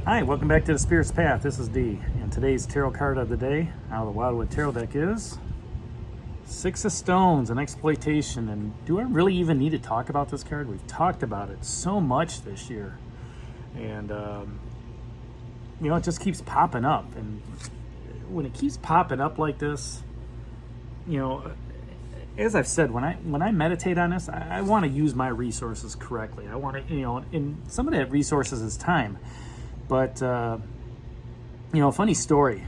Hi, welcome back to the Spirit's Path. This is D, and today's tarot card of the day out of the Wildwood Tarot deck is Six of Stones and Exploitation. And do I really even need to talk about this card? We've talked about it so much this year, and it just keeps popping up. And when it keeps popping up like this, as I've said, when I meditate on this, I want to use my resources correctly. I want to, and some of that resources is time. But, a funny story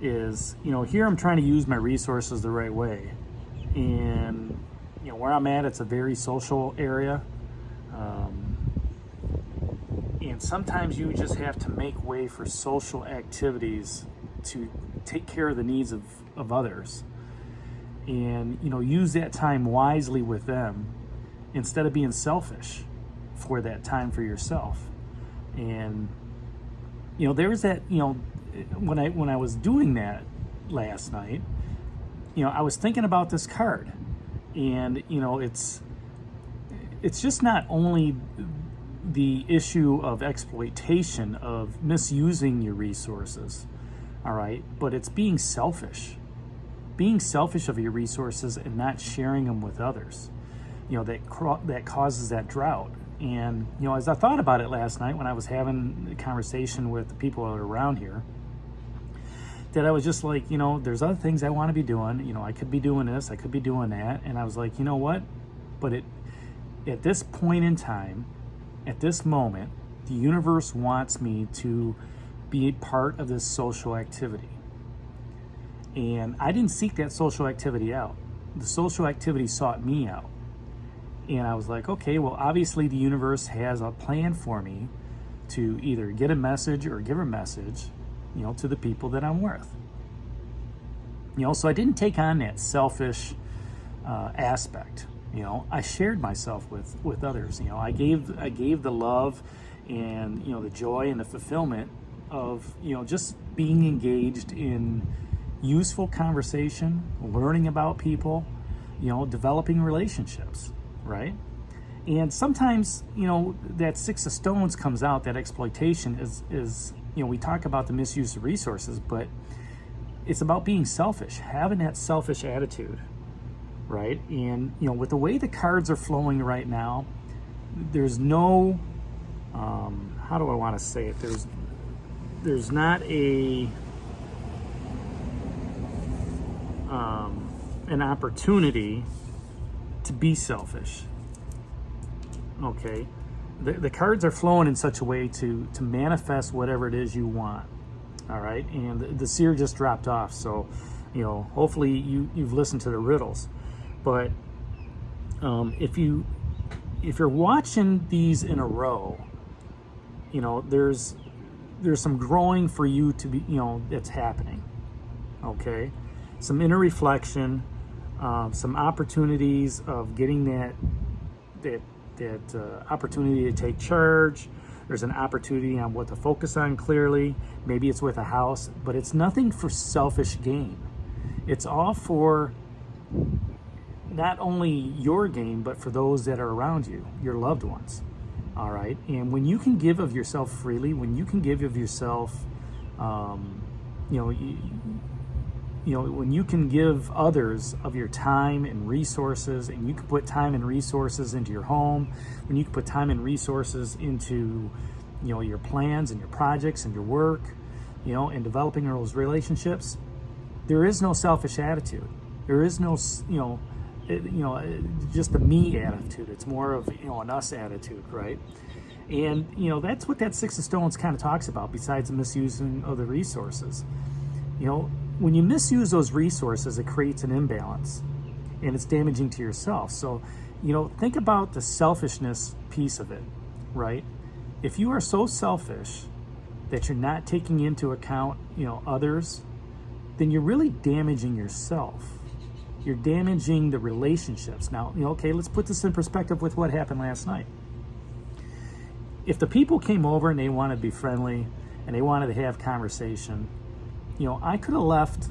is, here I'm trying to use my resources the right way. And, where I'm at, it's a very social area. And sometimes you just have to make way for social activities to take care of the needs of others. And, use that time wisely with them instead of being selfish for that time for yourself. And there was that, when I was doing that last night, I was thinking about this card, and it's just not only the issue of exploitation, of misusing your resources, all right, but it's being selfish of your resources and not sharing them with others, that causes that drought. And, as I thought about it last night when I was having a conversation with the people that are around here, that I was just like, there's other things I want to be doing. I could be doing this, I could be doing that. And I was like, you know what? But at this point in time, at this moment, the universe wants me to be a part of this social activity. And I didn't seek that social activity out. The social activity sought me out. And I was like, okay, well, obviously the universe has a plan for me to either get a message or give a message, to the people that I'm with. So I didn't take on that selfish aspect. I shared myself with others. I gave the love and, the joy and the fulfillment of, just being engaged in useful conversation, learning about people, developing relationships. Right? And sometimes, that Six of Stones comes out, that exploitation is we talk about the misuse of resources, but it's about being selfish, having that selfish attitude, right? And, with the way the cards are flowing right now, there's no, how do I want to say it? There's not an opportunity to be selfish. Okay, the cards are flowing in such a way to manifest whatever it is you want. All right, and the seer just dropped off, so hopefully you've listened to the riddles. But if you're watching these in a row, there's some growing for you to be, that's happening. Okay, some inner reflection. Some opportunities of getting that opportunity to take charge. There's an opportunity on what to focus on clearly. Maybe it's with a house, but it's nothing for selfish gain. It's all for not only your gain, but for those that are around you, your loved ones. All right. And when you can give of yourself freely, when you can give of yourself, when you can give others of your time and resources, and you can put time and resources into your home, when you can put time and resources into, your plans and your projects and your work, and developing those relationships, there is no selfish attitude. There is no, just a me attitude. It's more of, an us attitude, right? And, that's what that Six of Stones kind of talks about, besides the misusing of the resources. When you misuse those resources, it creates an imbalance, and it's damaging to yourself. So, think about the selfishness piece of it, right? If you are so selfish that you're not taking into account, others, then you're really damaging yourself. You're damaging the relationships. Now, okay, let's put this in perspective with what happened last night. If the people came over and they wanted to be friendly and they wanted to have conversation, I could have left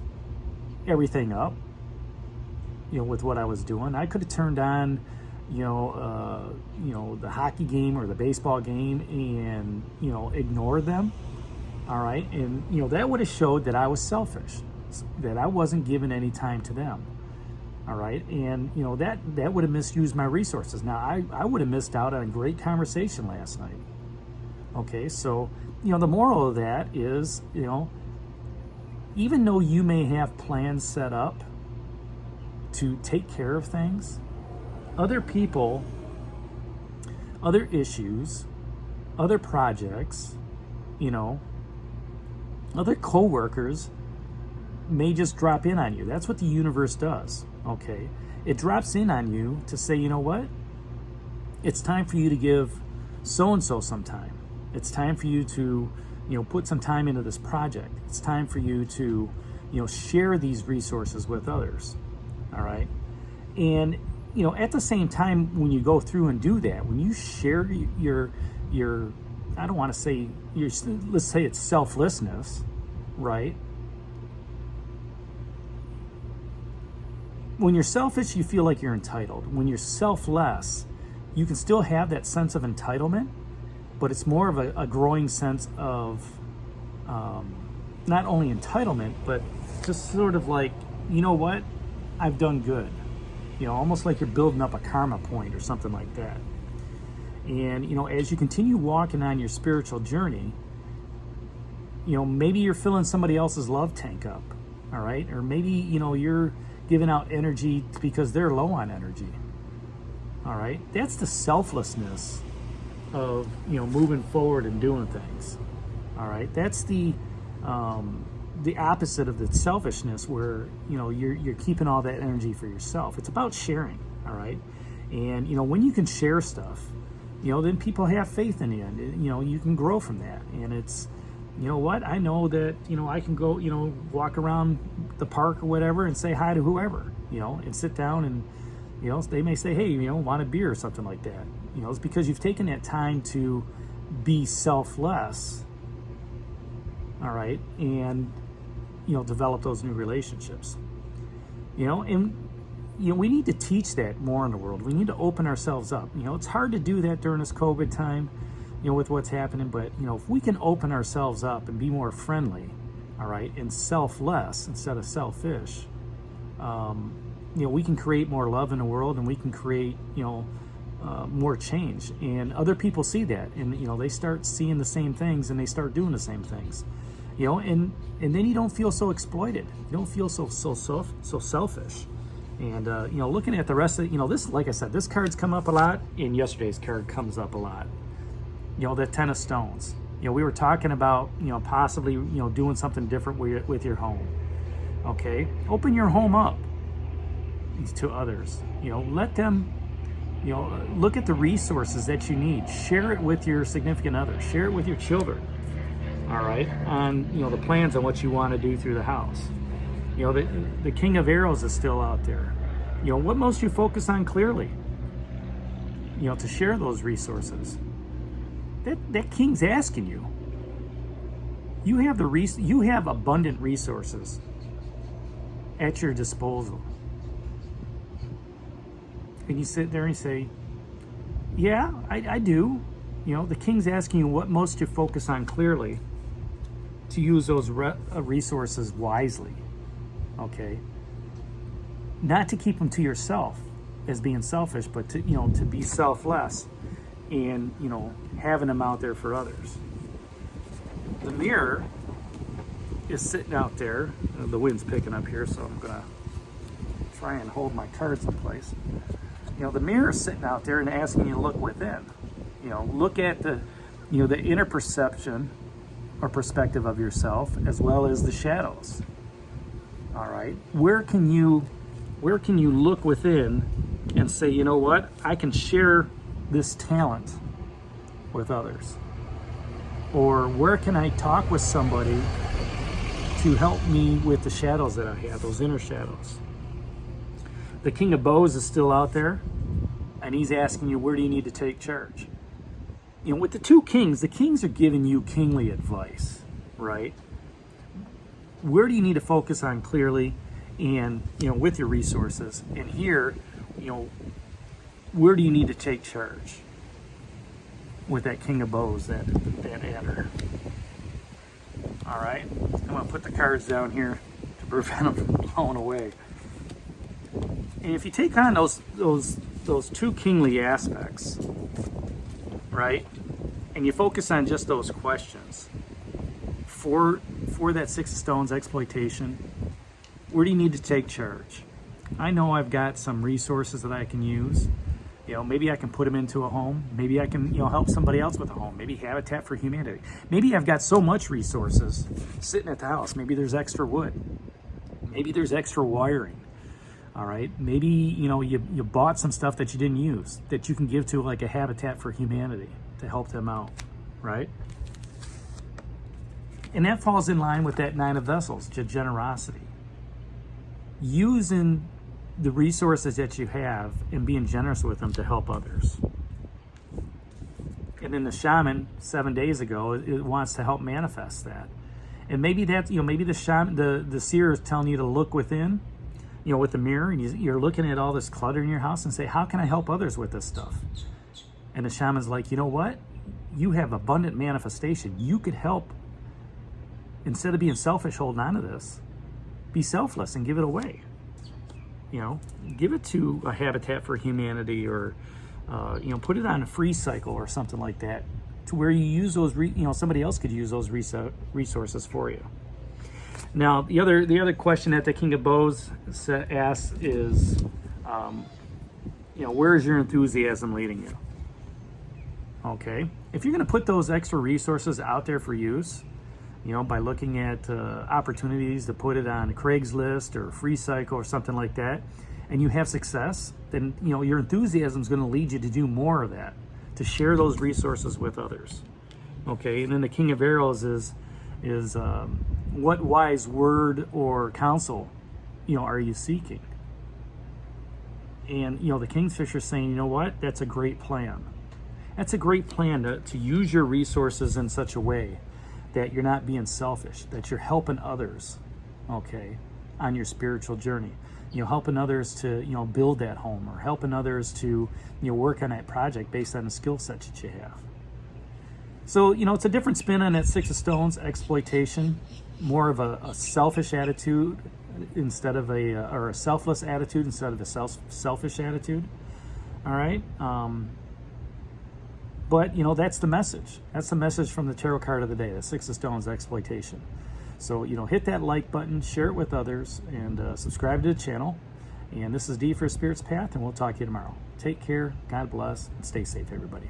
everything up, with what I was doing. I could have turned on the hockey game or the baseball game and, ignored them. All right. And, that would have showed that I was selfish, that I wasn't giving any time to them. All right. And, that would have misused my resources. Now, I would have missed out on a great conversation last night. Okay. So, the moral of that is, even though you may have plans set up to take care of things, other people, other issues, other projects, other coworkers may just drop in on you. That's what the universe does, okay? It drops in on you to say, you know what? It's time for you to give so-and-so some time. It's time for you to, put some time into this project. It's time for you to, share these resources with others, all right? And, at the same time, when you go through and do that, when you share your I don't want to say let's say it's selflessness, right? When you're selfish, you feel like you're entitled. When you're selfless, you can still have that sense of entitlement, but it's more of a growing sense of not only entitlement, but just sort of like, you know what, I've done good. Almost like you're building up a karma point or something like that. And, as you continue walking on your spiritual journey, maybe you're filling somebody else's love tank up, all right? Or maybe, you're giving out energy because they're low on energy, all right? That's the selflessness of, moving forward and doing things, all right? That's the opposite of the selfishness where, you're keeping all that energy for yourself. It's about sharing, all right? And, when you can share stuff, then people have faith in you, and, you can grow from that. And it's, I know that, I can go, walk around the park or whatever and say hi to whoever, and sit down and, they may say, hey, want a beer or something like that. It's because you've taken that time to be selfless, all right, and, develop those new relationships, and, we need to teach that more in the world. We need to open ourselves up. It's hard to do that during this COVID time, with what's happening, but, if we can open ourselves up and be more friendly, all right, and selfless instead of selfish, we can create more love in the world, and we can create, more change. And other people see that, and, they start seeing the same things, and they start doing the same things, and then you don't feel so exploited. You don't feel so selfish. And, looking at the rest of, this, like I said, this card's come up a lot, and yesterday's card comes up a lot. The 10 of stones. We were talking about, possibly, doing something different with your home. Okay? Open your home up to others. Let them, look at the resources that you need. Share it with your significant other. Share it with your children. All right? On, the plans on what you want to do through the house. The King of Arrows is still out there. What most you focus on clearly, to share those resources. That King's asking you. You have abundant resources at your disposal. And you sit there and you say, yeah, I do. The King's asking you what most you focus on clearly to use those resources wisely. Okay, not to keep them to yourself as being selfish, but to to be selfless and having them out there for others. The mirror is sitting out there. The wind's picking up here, so I'm gonna try and hold my cards in place. The mirror is sitting out there and asking you to look within. Look at the the inner perception or perspective of yourself, as well as the shadows. All right, where can you look within and say, you know what, I can share this talent with others? Or where can I talk with somebody to help me with the shadows that I have, those inner shadows? The King of Bows is still out there, and he's asking you, where do you need to take charge? With the two kings, the kings are giving you kingly advice, right? Where do you need to focus on clearly and, with your resources? And here, where do you need to take charge with that King of Bows, that adder? All right, I'm gonna put the cards down here to prevent them from blowing away. And if you take on those two kingly aspects, right, and you focus on just those questions for that Six of Stones exploitation, where do you need to take charge? I know I've got some resources that I can use. You know, maybe I can put them into a home. Maybe I can, help somebody else with a home. Maybe Habitat for Humanity. Maybe I've got so much resources sitting at the house. Maybe there's extra wood. Maybe there's extra wiring. All right. Maybe, you bought some stuff that you didn't use that you can give to like a Habitat for Humanity to help them out. Right. And that falls in line with that Nine of Vessels, generosity. Using the resources that you have and being generous with them to help others. And then the shaman 7 days ago, it wants to help manifest that. And maybe that, maybe the shaman, the seer is telling you to look within, with the mirror, and you're looking at all this clutter in your house and say, how can I help others with this stuff? And the shaman's like, you know what? You have abundant manifestation. You could help, instead of being selfish holding on to this, be selfless and give it away. Give it to a Habitat for Humanity, or put it on a free cycle or something like that, to where you use those. Somebody else could use those resources for you. Now, the other question that the King of Bows asks is, where is your enthusiasm leading you? Okay, if you're going to put those extra resources out there for use, by looking at opportunities to put it on Craigslist or Free Cycle or something like that, and you have success, then your enthusiasm is going to lead you to do more of that, to share those resources with others. Okay, and then the King of Arrows is what wise word or counsel, are you seeking? And the Kingfisher is saying, you know what? That's a great plan. That's a great plan to use your resources in such a way that you're not being selfish, that you're helping others, okay, on your spiritual journey. Helping others to, build that home, or helping others to, work on that project based on the skill set that you have. So, it's a different spin on that Six of Stones exploitation, more of a selfish attitude instead of or a selfless attitude instead of a selfish attitude. All right. But, that's the message. That's the message from the tarot card of the day, the Six of Stones exploitation. So, hit that like button, share it with others, and subscribe to the channel. And this is D for Spirit's Path, and we'll talk to you tomorrow. Take care, God bless, and stay safe, everybody.